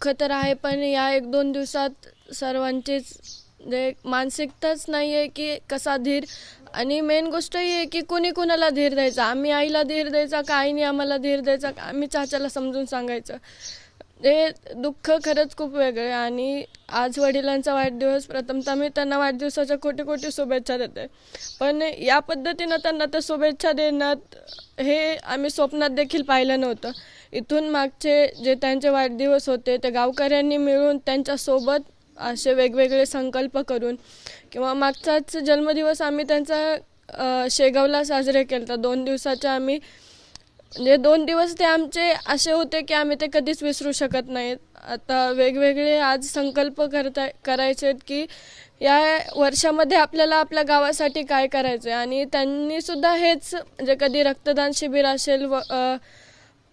दुःख तर आहे, पण या 1-2 दिवसात सर्वांचीच म्हणजे मानसिकताच नाही आहे की कसा धीर. आणि मेन गोष्ट ही आहे की कोणी कोणाला धीर द्यायचा. आम्ही आईला धीर द्यायचा का आईने आम्हाला धीर द्यायचा का आम्ही चाच्याला समजून सांगायचं. ते दुःख खरंच खूप वेगळं आहे. आणि आज वडिलांचा वाढदिवस, प्रथमतः मी त्यांना वाढदिवसाच्या कोटी शुभेच्छा देते. पण या पद्धतीनं त्यांना त्या शुभेच्छा देण्यात हे आम्ही स्वप्नात देखील पाहिलं नव्हतं. इथून मागचे जे त्यांचे वाढदिवस होते ते गावकऱ्यांनी मिळून त्यांच्यासोबत असे वेगवेगळे संकल्प करून, किंवा मागचाच जन्मदिवस आम्ही त्यांचा शेगावला साजरे केला होता. 2 दिवसाच्या आम्ही म्हणजे 2 दिवस ते आमचे असे होते की आम्ही ते कधीच विसरू शकत नाहीत. आता वेगवेगळे आज संकल्प करायचे आहेत की या वर्षामध्ये आपल्याला आपल्या गावासाठी काय करायचं आहे. आणि त्यांनीसुद्धा हेच म्हणजे कधी रक्तदान शिबिर असेल,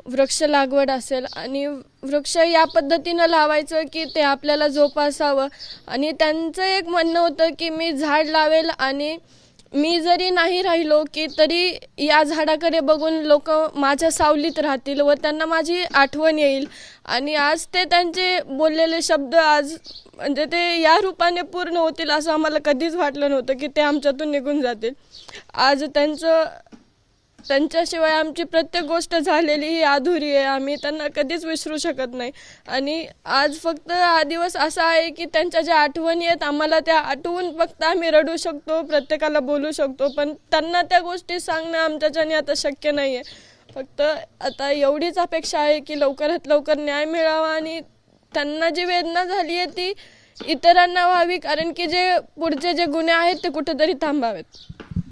वृक्ष लागवड असेल, आणि वृक्ष या पद्धतीनं लावायचं की ते आपल्याला जोपासावं. आणि त्यांचं एक म्हणणं होतं की मी झाड लावेल आणि मी जरी नाही राहिलो की तरी या झाडाकडे बघून लोक माझ्या सावलीत राहतील व त्यांना माझी आठवण येईल. आणि आज ते त्यांचे बोललेले शब्द आज म्हणजे ते या रूपाने पूर्ण होतील असं आम्हाला कधीच वाटलं नव्हतं की ते आमच्यातून निघून जातील. आज त्यांच्याशिवाय आमची प्रत्येक गोष्ट झालेली ही अधुरी आहे. आम्ही त्यांना कधीच विसरू शकत नाही. आणि आज फक्त हा दिवस असा आहे की त्यांच्या ज्या आठवणी आहेत आम्हाला त्या आठवून फक्त आम्ही रडू शकतो, प्रत्येकाला बोलू शकतो, पण त्यांना त्या गोष्टी सांगणं आमच्याच्याने आता शक्य नाही आहे. फक्त आता एवढीच अपेक्षा आहे की लवकरात लवकर न्याय मिळावा आणि त्यांना जी वेदना झाली आहे ती इतरांना व्हावी, कारण की जे पुढचे जे गुन्हे आहेत ते कुठेतरी थांबावेत.